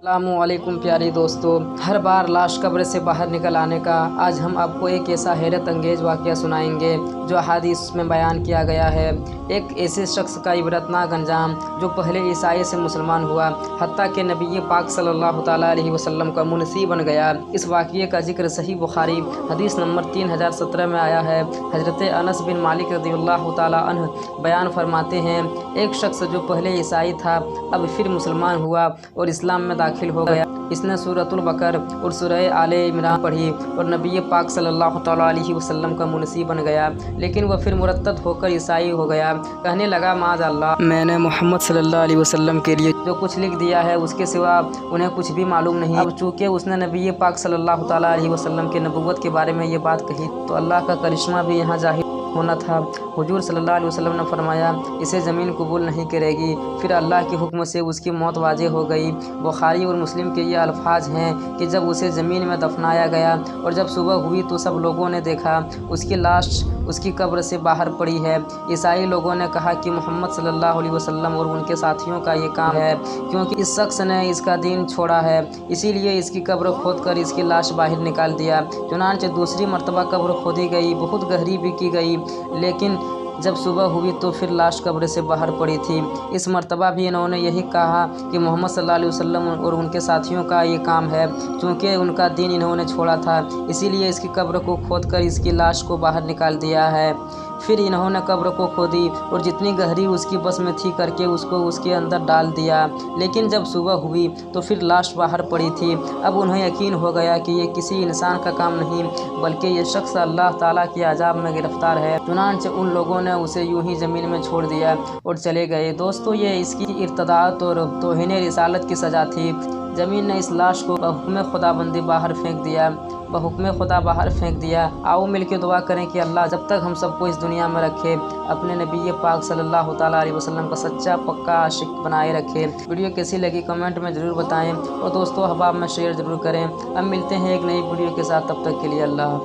अस्सलामुअलैकुम प्यारे दोस्तों, हर बार लाश कब्र से बाहर निकल आने का आज हम आपको एक ऐसा हैरत अंगेज वाक़या सुनाएंगे जो हदीस में बयान किया गया है। एक ऐसे शख्स का इबरतनाक अंजाम जो पहले ईसाई से मुसलमान हुआ, हत्ता कि नबी पाक सल्लल्लाहु ताला अलैहि वसल्लम का मुनसी बन गया। इस वाक़ये का जिक्र सही बुखारी हदीस नंबर 3017 में आया है। हज़रत अनस बिन मालिक रज़ियल्लाहु ताला अन्हु बयान फरमाते हैं, एक शख्स जो पहले ईसाई था अब फिर मुसलमान हुआ और इस्लाम में दाखिल हो गया। इसने सूरतुल बकर और सूरह आले इमरान पढ़ी और नबी पाक सल्लल्लाहु ताला अलैहि वसल्लम का मुनसी बन गया, लेकिन वह फिर मुरतद होकर ईसाई हो गया। कहने लगा, माज़अल्लाह, मैंने मोहम्मद सल्लल्लाहु अलैहि वसल्लम के लिए जो कुछ लिख दिया है उसके सिवा उन्हें कुछ भी मालूम नहीं। अब चूँकि उसने नबी पाक सल्लल्लाहु ताला अलैहि वसल्लम के नबुव्वत के बारे में ये बात कही तो अल्लाह का करिश्मा भी यहाँ ज़ाहिर होना था। हुजूर सल्लल्लाहु अलैहि वसल्लम ने फरमाया, इसे ज़मीन कबूल नहीं करेगी। फिर अल्लाह के हुक्म से उसकी मौत वाज़ेह हो गई। बुखारी और मुस्लिम के ये अल्फाज हैं कि जब उसे ज़मीन में दफनाया गया और जब सुबह हुई तो सब लोगों ने देखा उसकी लाश उसकी कब्र से बाहर पड़ी है। ईसाई लोगों ने कहा कि मोहम्मद सल्लल्लाहु अलैहि वसल्लम और उनके साथियों का ये काम है, क्योंकि इस शख्स ने इसका दीन छोड़ा है, इसीलिए इसकी कब्र खोद कर इसकी लाश बाहर निकाल दिया। चुनांचे दूसरी मरतबा कब्र खोदी गई, बहुत गहरी भी की गई, लेकिन जब सुबह हुई तो फिर लाश कब्र से बाहर पड़ी थी। इस मरतबा भी इन्होंने यही कहा कि मोहम्मद सल्लल्लाहु अलैहि वसल्लम और उनके साथियों का ये काम है, चूँकि उनका दीन इन्होंने छोड़ा था, इसीलिए इसकी कब्र को खोदकर इसकी लाश को बाहर निकाल दिया है। फिर इन्होंने कब्र को खोदी और जितनी गहरी उसकी बस में थी करके उसको उसके अंदर डाल दिया, लेकिन जब सुबह हुई तो फिर लाश बाहर पड़ी थी। अब उन्हें यकीन हो गया कि ये किसी इंसान का काम नहीं बल्कि ये शख्स अल्लाह ताला के अजाब में गिरफ्तार है। चुनांचे उन लोगों ने उसे यूं ही ज़मीन में छोड़ दिया और चले गए। दोस्तों, ये इसकी इर्तदात और तौहीन रिसालत की सज़ा थी। ज़मीन ने इस लाश को बहुक्म खुदाबंदी बाहर फेंक दिया, बहुक्म खुदा बाहर फेंक दिया। आओ मिल के दुआ करें कि अल्लाह जब तक हम सबको इस दुनिया में रखे अपने नबी पाक सल्लल्लाहु ताला अलैहि वसल्लम का सच्चा पक्का आशिक बनाए रखे। वीडियो कैसी लगी कमेंट में ज़रूर बताएं और दोस्तों अहबाब में शेयर ज़रूर करें। अब मिलते हैं एक नई वीडियो के साथ, तब तक के लिए अल्लाह।